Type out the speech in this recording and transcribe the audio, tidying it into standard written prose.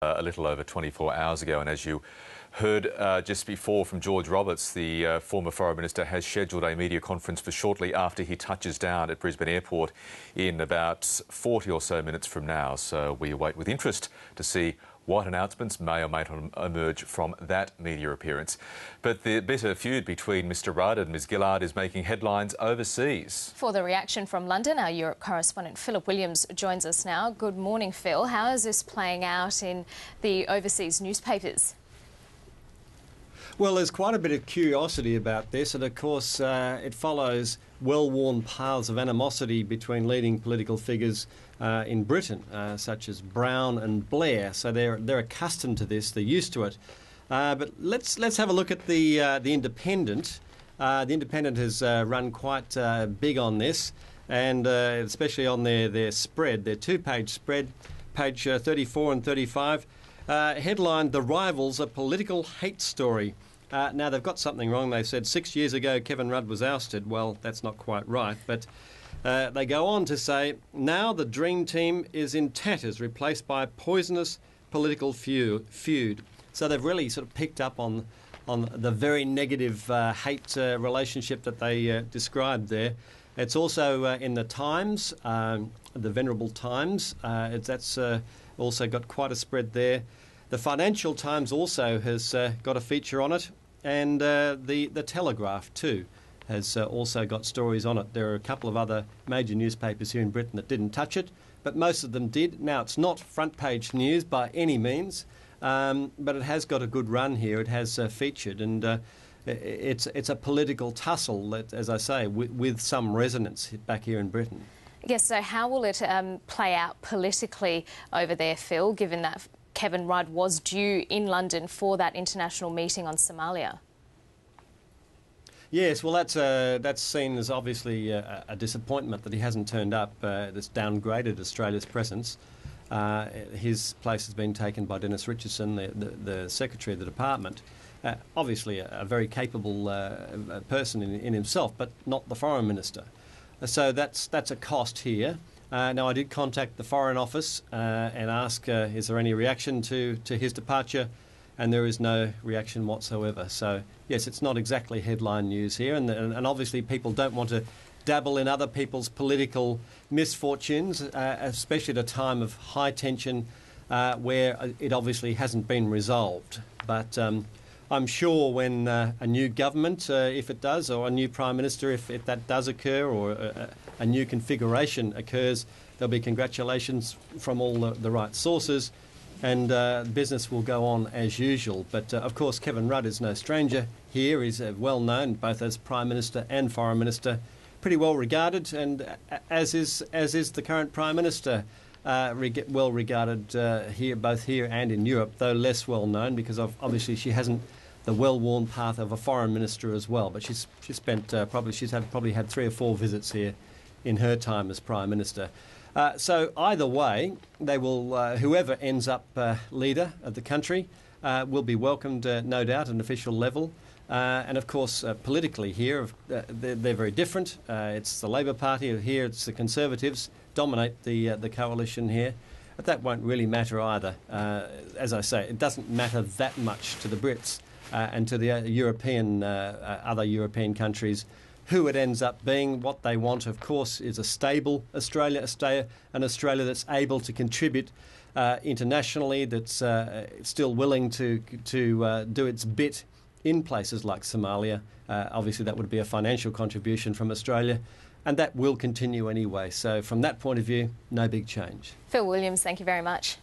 A little over 24 hours ago, and as you heard just before from George Roberts, the former Foreign Minister has scheduled a media conference for shortly after he touches down at Brisbane Airport in about 40 or so minutes from now. So we await with interest to see what announcements may or may not emerge from that media appearance. But the bitter feud between Mr Rudd and Ms Gillard is making headlines overseas. For the reaction from London, our Europe correspondent Philip Williams joins us now. Good morning, Phil. How is this playing out in the overseas newspapers? Well, there's quite a bit of curiosity about this, and of course it follows well-worn paths of animosity between leading political figures in Britain, such as Brown and Blair. So they're accustomed to this, they're used to it. But let's have a look at the Independent. The Independent has run quite big on this, and especially on their spread, their two-page spread, page 34 and 35. Headline, "The Rivals, a Political Hate Story." Now, they've got something wrong. They said 6 years ago Kevin Rudd was ousted. Well, that's not quite right. But they go on to say, now the Dream Team is in tatters, replaced by a poisonous political feud. So they've really sort of picked up on the very negative hate relationship that they described there. It's also in the Times, the Venerable Times. That's also got quite a spread there. The Financial Times also has got a feature on it, and the Telegraph too has also got stories on it. There are a couple of other major newspapers here in Britain that didn't touch it, but most of them did. Now, it's not front page news by any means, but it has got a good run here. It has featured, and it's a political tussle, that, as I say, with some resonance back here in Britain. Yes, so how will it play out politically over there, Phil, given that Kevin Rudd was due in London for that international meeting on Somalia? Yes, well, that's seen as obviously a disappointment that he hasn't turned up. That's downgraded Australia's presence. His place has been taken by Dennis Richardson, the Secretary of the Department. Obviously a very capable person in himself, but not the Foreign Minister. So that's a cost here. Now, I did contact the Foreign Office and ask, is there any reaction to his departure? And there is no reaction whatsoever. So, yes, it's not exactly headline news here. And obviously people don't want to dabble in other people's political misfortunes, especially at a time of high tension where it obviously hasn't been resolved. But I'm sure when a new government, if it does, or a new Prime Minister, if that does occur, or a new configuration occurs, there'll be congratulations from all the right sources, and business will go on as usual. But of course, Kevin Rudd is no stranger here. He's well known both as Prime Minister and Foreign Minister, pretty well regarded, and as is the current Prime Minister. Well regarded here, both here and in Europe, though less well known because obviously she hasn't the well-worn path of a foreign minister as well. But she's probably had 3 or 4 visits here in her time as Prime Minister. So either way, they will whoever ends up leader of the country will be welcomed, no doubt, at an official level. And of course, politically here, they're very different. It's the Labor Party here; it's the Conservatives dominate the coalition here. But that won't really matter either. As I say, it doesn't matter that much to the Brits and to the other European countries. Who it ends up being, what they want, of course, is a stable Australia, an Australia that's able to contribute internationally, that's still willing to do its bit in places like Somalia. Obviously, that would be a financial contribution from Australia, and that will continue anyway. So from that point of view, no big change. Phil Williams, thank you very much.